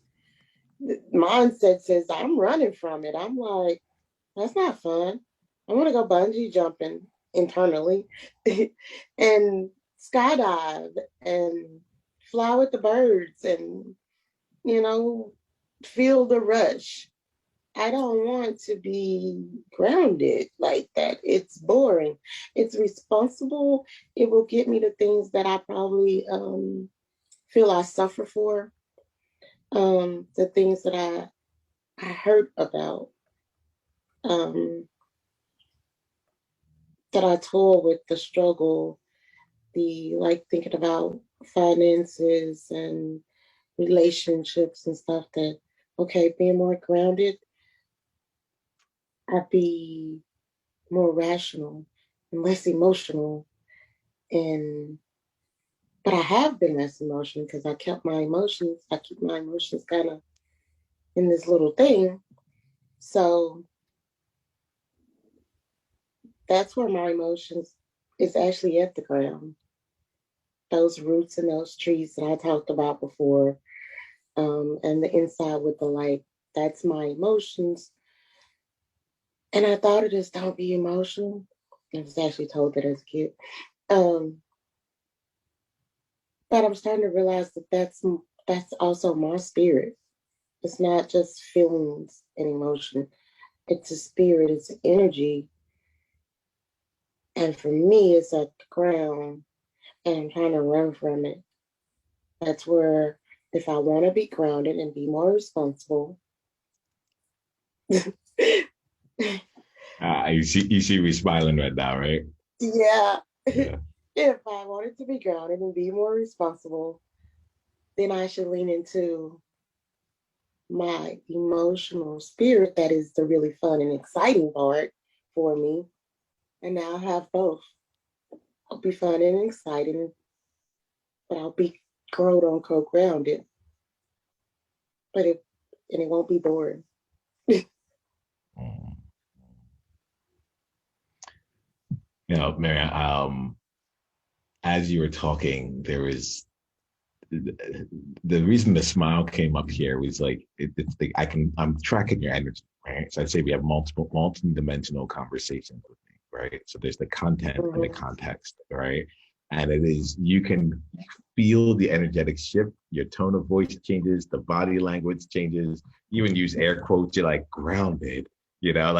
the mindset says I'm running from it. I'm like, that's not fun. I want to go bungee jumping internally and skydive and fly with the birds and, you know, feel the rush. I don't want to be grounded like that. It's boring. It's responsible. It will get me to things that I probably feel I suffer for, the things that I hurt about. Um, that I told with the struggle, the like thinking about finances and relationships and stuff that, okay, being more grounded, I'd be more rational and less emotional. And, but I have been less emotional because I keep my emotions kind of in this little thing. So That's where my emotions is actually at the ground. Those roots and those trees that I talked about before, and the inside with the light. That's my emotions. And I thought it is don't be emotional. I was actually told that as a kid. Um, but I'm starting to realize that that's also my spirit. It's not just feelings and emotion. It's a spirit. It's an energy. And for me, it's at the ground, and I'm trying to run from it. That's where, if I want to be grounded and be more responsible, You see me smiling right now, right? yeah. Yeah. If I wanted to be grounded and be more responsible, then I should lean into my emotional spirit. That is the really fun and exciting part for me. And now I have both. I'll be fun and exciting, but I'll be quote unquote grounded. But it won't be boring. Mm. You know, Mary, as you were talking, there was the reason the smile came up here was like it's the I'm tracking your energy, right? So I'd say we have multi-dimensional conversations with me, right? So there's the content and the Mm-hmm. context, right? And it is you can feel the energetic shift, your tone of voice changes, the body language changes, you even use air quotes, you're like grounded, you know,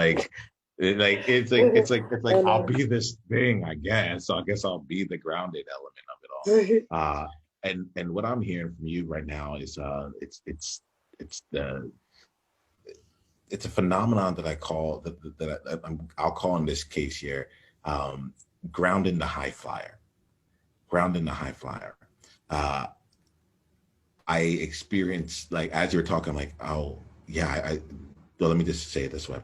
it's like I I'll know. be this thing, I guess. So I guess I'll be the grounded element of it all. And what I'm hearing from you right now is it's the it's a phenomenon that I call I'll call in this case here um, grounding the high flyer, grounding the high flyer. Uh, I experienced like as you were talking, I'm like, oh yeah, well, let me just say it this way.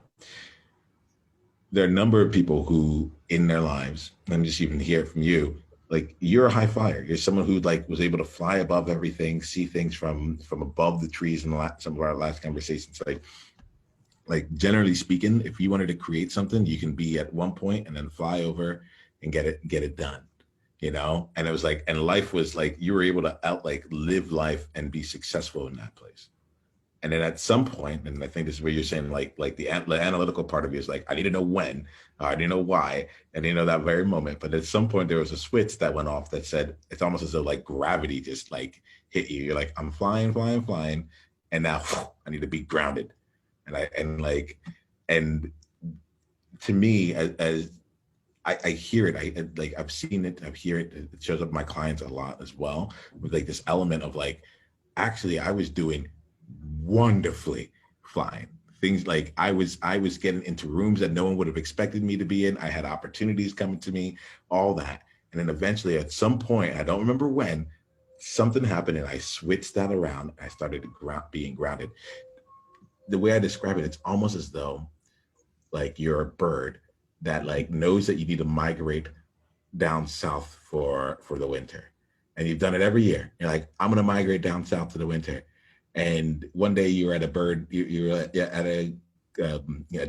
There are a number of people who in their lives, let me just even hear it from you, like you're a high flyer. You're someone who like was able to fly above everything, see things from above the trees in some of our last conversations. Like generally speaking, if you wanted to create something, you can be at one point and then fly over and get it done. You know? And it was like, and life was like you were able to out like live life and be successful in that place. And then at some point, and I think this is where you're saying like the analytical part of you is like, I need to know when, I need to know why, I need to know that very moment. But at some point there was a switch that went off that said it's almost as though like gravity just like hit you. You're like, I'm flying, flying, flying, and now I need to be grounded. And to me, as I hear it, like I've seen it, I've hear it. It shows up my clients a lot as well with like this element of like, actually, I was doing wonderfully flying. Things like I was getting into rooms that no one would have expected me to be in. I had opportunities coming to me, all that. And then eventually at some point, I don't remember when, something happened and I switched that around. I started being grounded. The way I describe it, it's almost as though like you're a bird that like knows that you need to migrate down south for the winter, and you've done it every year. You're like, I'm gonna migrate down south for the winter, and one day you're at a bird, you're at a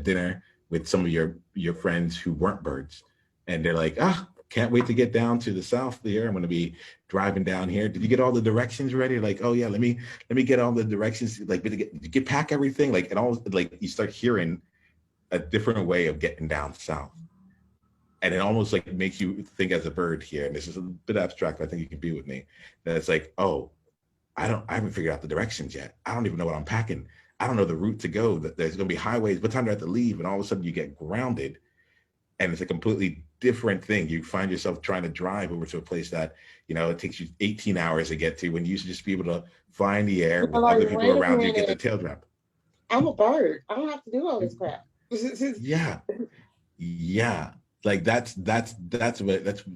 dinner with some of your friends who weren't birds, and they're like, ah, can't wait to get down to the south here. I'm going to be driving down here. Did you get all the directions ready? Like, oh yeah, let me get all the directions. Like, did you get pack everything? Like, and all like you start hearing a different way of getting down south, and it almost like makes you think as a bird here. And this is a bit abstract, but I think you can be with me. That it's like, oh, I haven't figured out the directions yet. I don't even know what I'm packing. I don't know the route to go. There's going to be highways. What time do I have to leave? And all of a sudden you get grounded, and it's a completely different thing. You find yourself trying to drive over to a place that, you know, it takes you 18 hours to get to when you used to just be able to fly in the air I'm with like, other people wait a around you, get the minute. tail drop. I'm a bird. I don't have to do all this crap. Yeah. Yeah. Like that's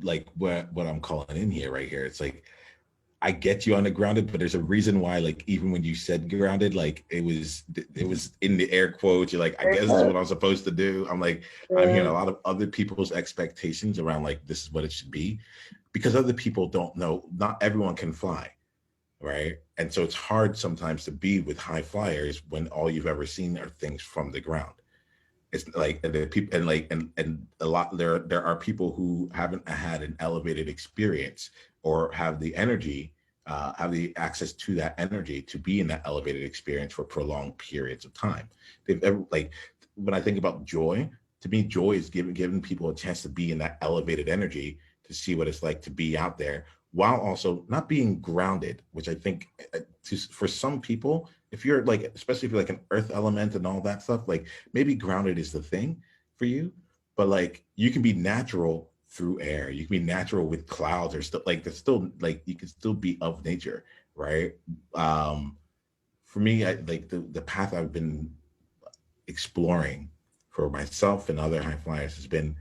like what I'm calling in here right here. It's like I get you on the grounded, but there's a reason why, like, even when you said grounded, like it was in the air quotes. You're like, I guess this is what I'm supposed to do. I'm like, I'm hearing a Yeah. lot of other people's expectations around like this is what it should be, because other people don't know. Not everyone can fly, right? And so it's hard sometimes to be with high flyers when all you've ever seen are things from the ground. It's like the people and like and a lot there are people who haven't had an elevated experience or have the energy, have the access to that energy to be in that elevated experience for prolonged periods of time. They've ever like when I think about joy, to me, joy is giving people a chance to be in that elevated energy to see what it's like to be out there while also not being grounded, which I think for some people, if you're like, especially if you're like an earth element and all that stuff, like maybe grounded is the thing for you, but like you can be natural through air, you can be natural with clouds or stuff like there's still like you can still be of nature, right? Um, for me, I like the path I've been exploring for myself and other high flyers has been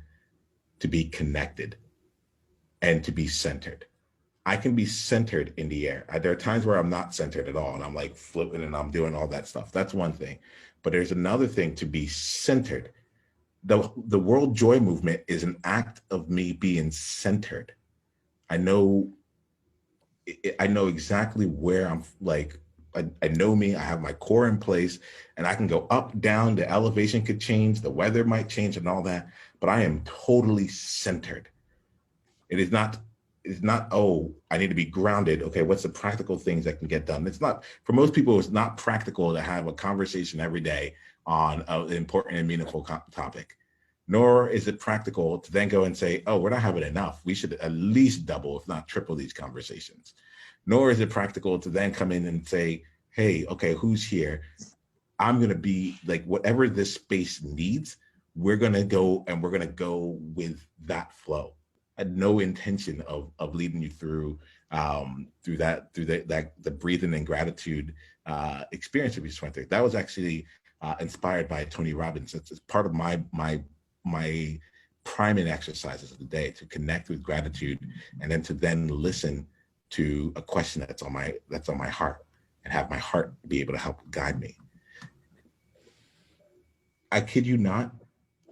to be connected and to be centered. I can be centered in the air. There are times where I'm not centered at all and I'm like flipping and I'm doing all that stuff. That's one thing. But there's another thing to be centered. The World Joy Movement is an act of me being centered. I know I know exactly where I'm like I know me, I have my core in place and I can go up, down, the elevation could change, the weather might change and all that, but I am totally centered. It is not, it's not, oh, I need to be grounded. Okay, what's the practical things that can get done? It's not, for most people, it's not practical to have a conversation every day on an important and meaningful topic. Nor is it practical to then go and say, oh, we're not having enough. We should at least double, if not triple these conversations. Nor is it practical to then come in and say, hey, okay, who's here? I'm going to be like, whatever this space needs, we're going to go and we're going to go with that flow. I had no intention of leading you through the breathing and gratitude experience that we just went through. That was actually inspired by Tony Robbins. It's part of my priming exercises of the day, to connect with gratitude and then to then listen to a question that's on my heart and have my heart be able to help guide me. I kid you not,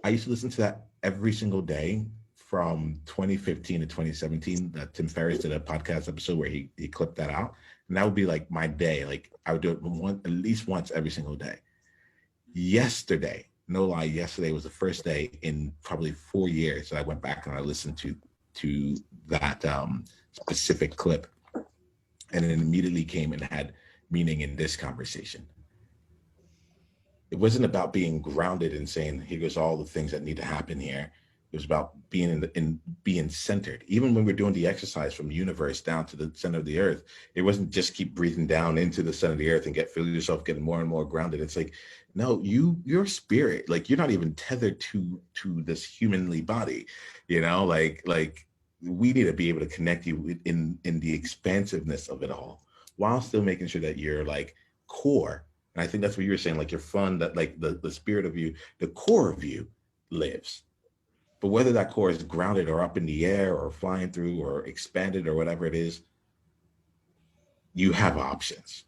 I used to listen to that every single day from 2015 to 2017. That Tim Ferriss did a podcast episode where he clipped that out. And that would be like my day. Like I would do it at least once every single day. Yesterday, no lie, yesterday was the first day in probably 4 years that I went back and I listened to that specific clip. And it immediately came and had meaning in this conversation. It wasn't about being grounded and saying, here goes all the things that need to happen here. It was about being in being centered. Even when we're doing the exercise from the universe down to the center of the earth, it wasn't just keep breathing down into the center of the earth and feel yourself getting more and more grounded. It's like, no, your spirit, like you're not even tethered to this humanly body, like we need to be able to connect you in the expansiveness of it all, while still making sure that you're like core. And I think that's what you were saying, like you're fun, that like the spirit of you, the core of you lives. But whether that core is grounded or up in the air or flying through or expanded or whatever it is, you have options.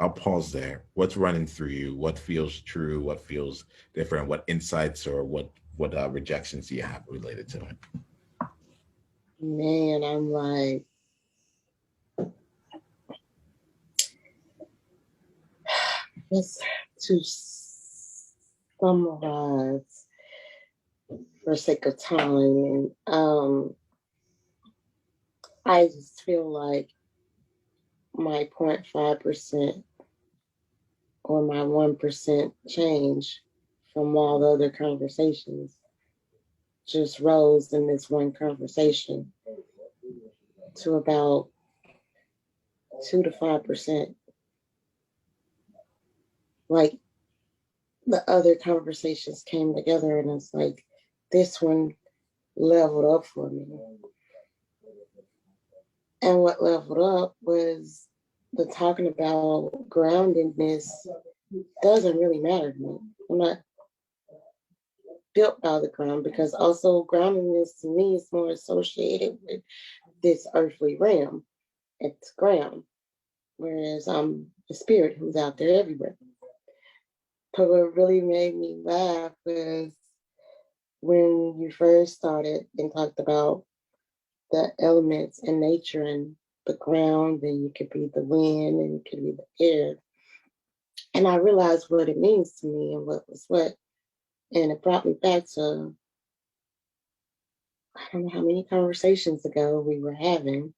I'll pause there. What's running through you? What feels true? What feels different? What insights or what rejections do you have related to it? Man, I'm like, just to summarize for sake of time, and I just feel like my 0.5% or my 1% change from all the other conversations just rose in this one conversation to about 2 to 5%. Like the other conversations came together and it's like this one leveled up for me. And what leveled up was the talking about groundedness doesn't really matter to me. I'm not built by the ground, because also groundedness to me is more associated with this earthly realm. It's ground, whereas I'm the spirit who's out there everywhere. But what really made me laugh was when you first started and talked about the elements in nature and the ground, and you could be the wind and you could be the air. And I realized what it means to me and what was what. And it brought me back to, I don't know how many conversations ago we were having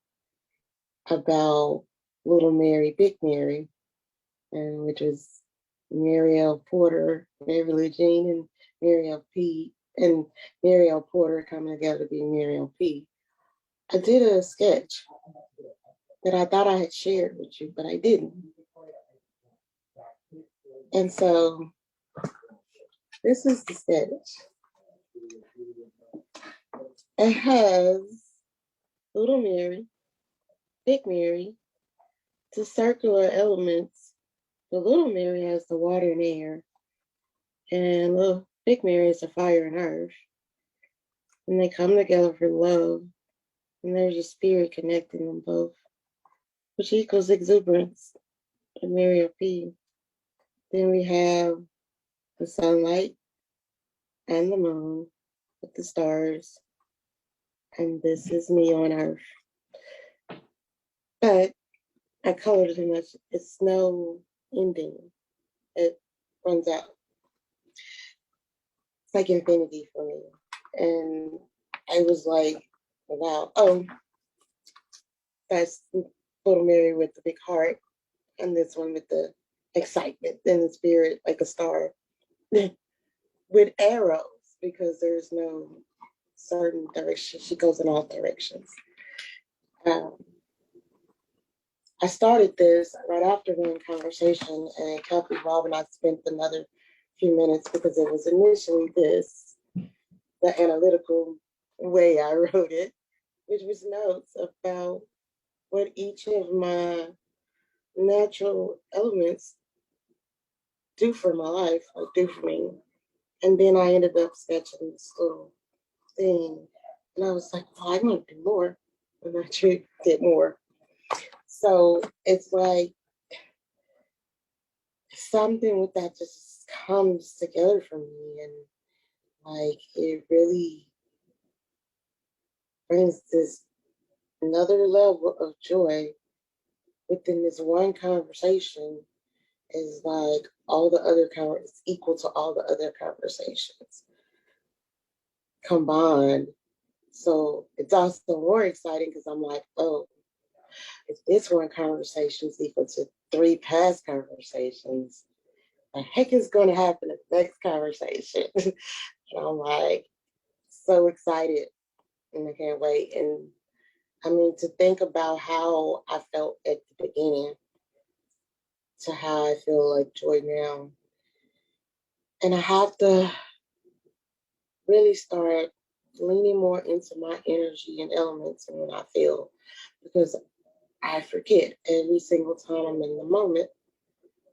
about Little Mary, Big Mary, and which was Marielle Porter, Beverly Jean, and Marielle P. And Marielle Porter coming together to be Marielle P. I did a sketch that I thought I had shared with you, but I didn't. And so this is the sketch. It has Little Mary, Big Mary, the circular elements. The Little Mary has the water and air, and little Big Mary is the fire and earth. And they come together for love, and there's a spirit connecting them both, which equals exuberance of Mary P. Then we have the sunlight and the moon with the stars, and this is me on earth. But I colored too much. It's no ending. It runs out. It's like infinity for me. And I was like, wow, oh, that's Little Mary with the big heart, and this one with the excitement and the spirit like a star with arrows because there's no certain direction. She goes in all directions. Um, I started this right after one conversation and it kept evolving. I spent another few minutes because it was initially this, the analytical way I wrote it, which was notes about what each of my natural elements do for my life or do for me. And then I ended up sketching this little thing. And I was like, oh, I need to do more. And I did more. So it's like something with that just comes together for me. And like it really brings this another level of joy within this one conversation is like all the other it's equal to all the other conversations combined. So it's also more exciting because I'm like, oh, if this one conversation is equal to 3 past conversations, the heck is going to happen in the next conversation? And I'm like, so excited and I can't wait. And I mean, to think about how I felt at the beginning to how I feel like joy now. And I have to really start leaning more into my energy and elements and when I feel because I forget every single time I'm in the moment.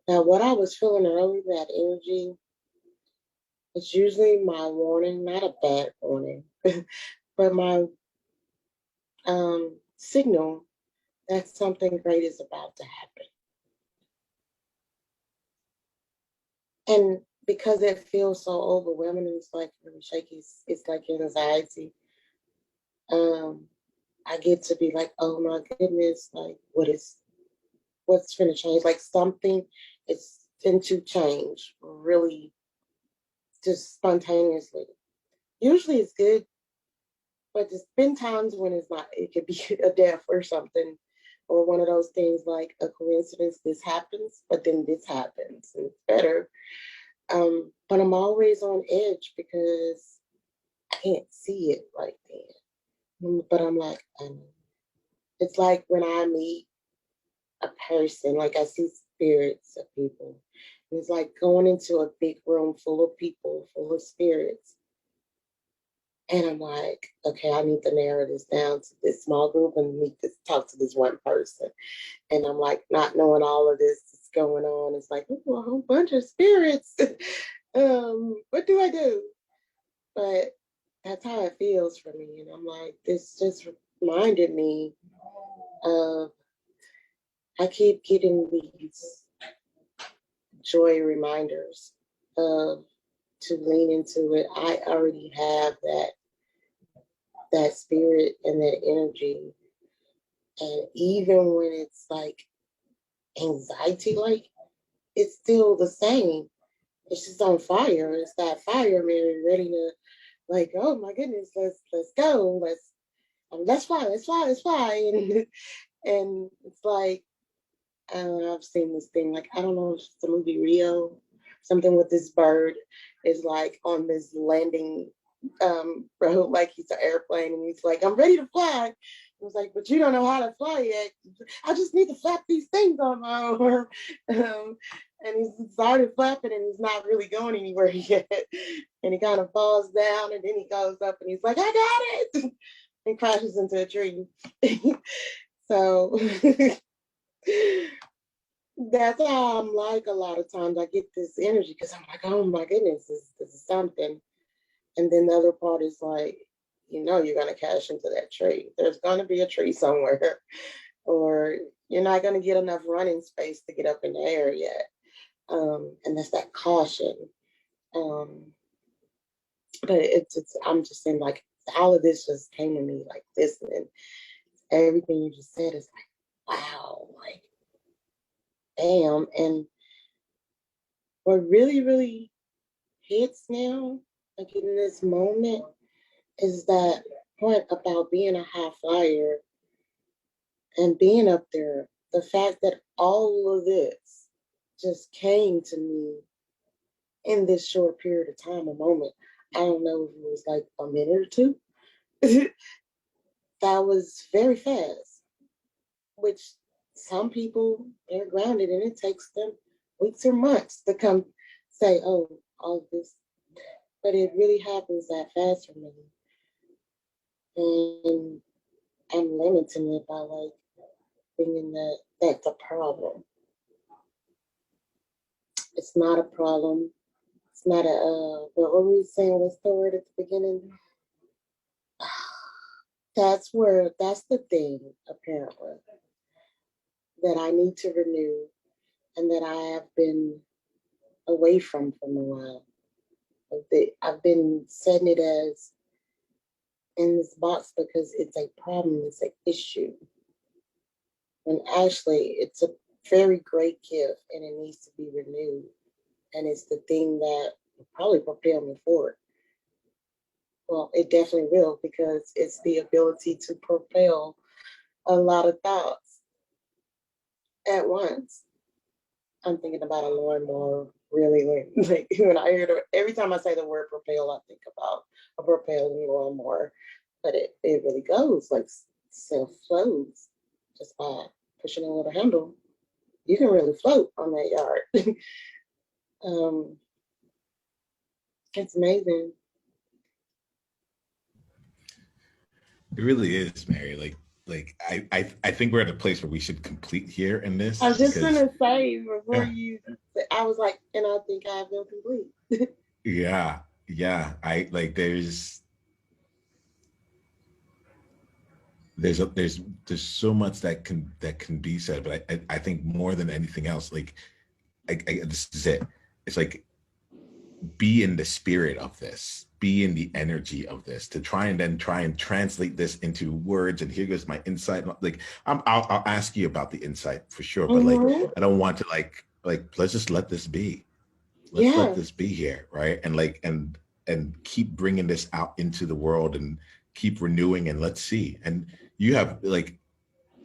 Now, what I was feeling earlier, that energy, it's usually my warning, not a bad warning, but my signal that something great is about to happen. And because it feels so overwhelming, it's like really shaky, it's like anxiety. Um, I get to be like, oh my goodness, like what's finna change? Like something is to change really just spontaneously. Usually it's good, but there's been times when it's not. It could be a death or something, or one of those things like a coincidence. This happens, but then this happens, and it's better. But I'm always on edge because I can't see it right then. But I'm like, it's like when I meet a person, like I see spirits of people. And it's like going into a big room full of people, full of spirits. And I'm like, okay, I need to narrow this down to this small group and need to talk to this one person. And I'm like, not knowing all of this is going on. It's like, ooh, a whole bunch of spirits. What do I do? But that's how it feels for me. And I'm like, this just reminded me of, I keep getting these joy reminders of to lean into it. I already have that spirit and that energy. And even when it's like anxiety, like it's still the same. it's just on fire. It's that fire, Mary, ready to like, oh my goodness, let's go, let's fly, let's fly, and it's like I don't know, I've seen this thing, like I don't know if it's the movie Rio, something with this bird is like on this landing road, like he's an airplane, and he's like, I'm ready to fly. I was like, but you don't know how to fly yet. I just need to flap these things on my arm. And he's started flapping and he's not really going anywhere yet. And he kind of falls down and then he goes up and he's like, I got it. And crashes into a tree. So that's how I'm like a lot of times. I get this energy because I'm like, oh my goodness, this is something. And then the other part is like, you know, you're going to cash into that tree. There's going to be a tree somewhere, or you're not going to get enough running space to get up in the air yet. And that's that caution. Um, but I'm just saying, like, all of this just came to me like this. And everything you just said is like, wow, like, damn. And what really, really hits now, like in this moment, is that point about being a high flyer and being up there. The fact that all of this just came to me in this short period of time, a moment. I don't know if it was like a minute or two. That was very fast, which some people, they're grounded and it takes them weeks or months to come say, oh, all of this. But it really happens that fast for me. And I'm limiting it by like thinking that that's a problem. It's not a problem. It's not a, what were we saying? What's the word at the beginning? That's the thing, apparently, that I need to renew and that I have been away from a while. I've been setting it as in this box because it's a problem, it's an issue. When actually it's a very great gift and it needs to be renewed. And it's the thing that will probably propel me forward. Well, it definitely will because it's the ability to propel a lot of thoughts at once. I'm thinking about a lawnmower really like when I hear every time I say the word propel, I think about a propelling lawnmower. But it really goes like self flows just by pushing a little handle. You can really float on that yard. um, it's amazing. It really is, Mary. I think we're at a place where we should complete here in I this was just because gonna say before yeah, you, I was like, and I think I feel complete. yeah, yeah. I like there's so much that can be said, but I think more than anything else, like this is it. It's like be in the spirit of this, be in the energy of this, to try and then try and translate this into words. And here goes my insight. Like I'll ask you about the insight for sure, but like Mm-hmm. I don't want to like let's just let this be. Let's let Yeah. this be here, right? And like and keep bringing this out into the world and keep renewing and let's see. And you have like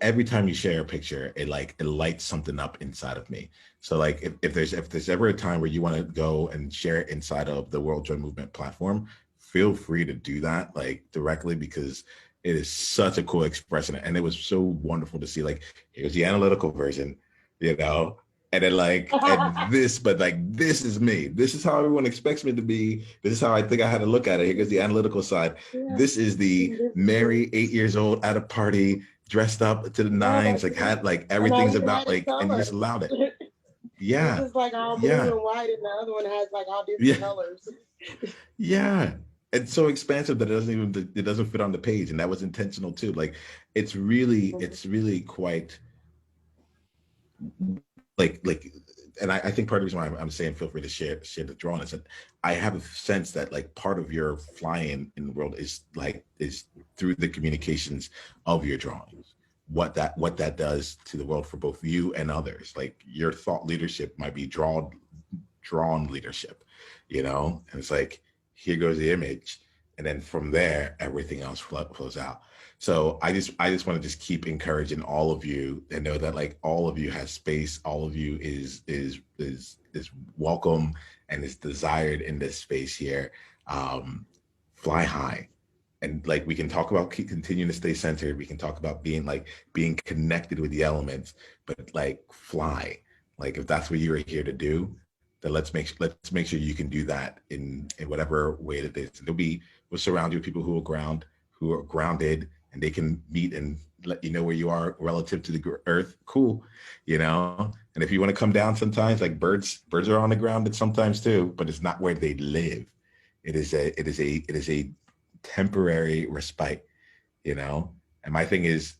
every time you share a picture, it lights something up inside of me. So like if there's ever a time where you want to go and share it inside of the World Joy Movement platform, feel free to do that like directly because it is such a cool expression. And it was so wonderful to see like here's the analytical version, you know, and then like and this, but like this is me. This is how everyone expects me to be. This is how I think I had to look at it. Here goes the analytical side. Yeah. This is the This is Mary, me. 8 years old at a party dressed up to the Yeah. nines, like had like And I everything's even about had it like, and you just colors. allowed it. This Yeah, is like all blue yeah, and white, and the other one has like all yeah, different colors. yeah. It's so expansive that it doesn't fit on the page, and that was intentional too. Like it's really quite like and I think part of the reason why I'm saying feel free to share the drawing is that I have a sense that like part of your flying in the world is through the communications of your drawings, what that does to the world for both you and others. Like your thought leadership might be drawn drawn leadership, you know? And it's like, here goes the image. And then from there, everything else flows out. So I just want to just keep encouraging all of you and know that like all of you has space. All of you is welcome and is desired in this space here. Fly high. And like we can talk about continuing to stay centered. We can talk about being connected with the elements, but like fly. Like if that's what you're here to do, then let's make sure you can do that in whatever way it is. We'll surround you with people who are grounded, and they can meet and let you know where you are relative to the earth. Cool, you know. And if you want to come down sometimes, like birds are on the ground sometimes too, but it's not where they live. It is a temporary respite, you know. And my thing is,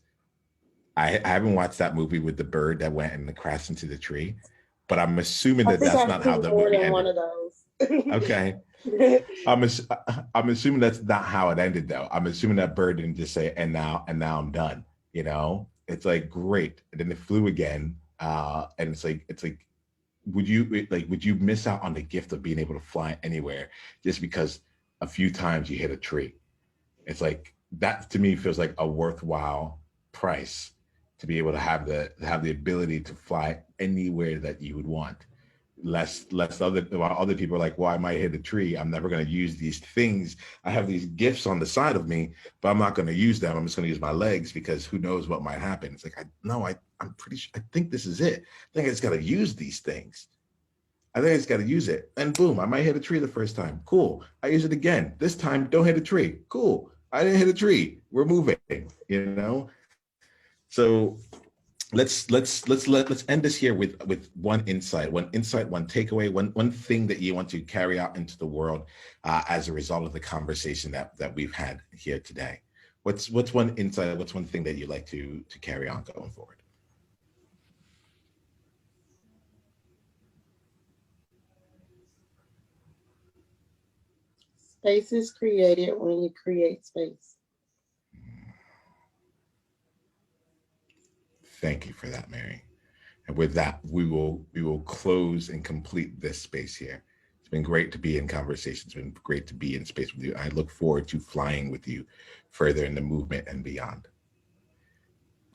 I haven't watched that movie with the bird that went and crashed into the tree, but I'm assuming that's not how the movie ended. One of those. Okay. I'm assuming that's not how it ended though. I'm assuming that bird didn't just say, and now I'm done. You know, it's like great. And then it flew again. And it's like, would you miss out on the gift of being able to fly anywhere just because a few times you hit a tree? It's like, that to me feels like a worthwhile price to be able to have the ability to fly anywhere that you would want. While other people are like, well, I might hit a tree. I'm never going to use these things. I have these gifts on the side of me, but I'm not going to use them. I'm just going to use my legs because who knows what might happen. It's like, I'm pretty sure, I think this is it. I think I just got to use these things. I think I just got to use it. And boom, I might hit a tree the first time. Cool. I use it again. This time, don't hit a tree. Cool. I didn't hit a tree. We're moving, you know? So let's end this here with one insight, one takeaway, one thing that you want to carry out into the world as a result of the conversation that we've had here today. What's one insight? What's one thing that you'd like to carry on going forward? Space is created when you create space. Thank you for that, Mary. And with that, we will close and complete this space here. It's been great to be in conversation. It's been great to be in space with you. I look forward to flying with you further in the movement and beyond.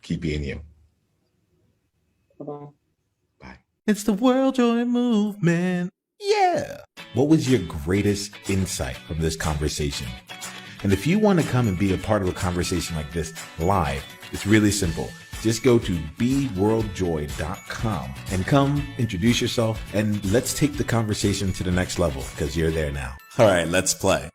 Keep being you. Bye-bye. Bye. It's the World Joy Movement. Yeah. What was your greatest insight from this conversation? And if you want to come and be a part of a conversation like this live, it's really simple. Just go to beworldjoy.com and come introduce yourself, and let's take the conversation to the next level because you're there now. All right, let's play.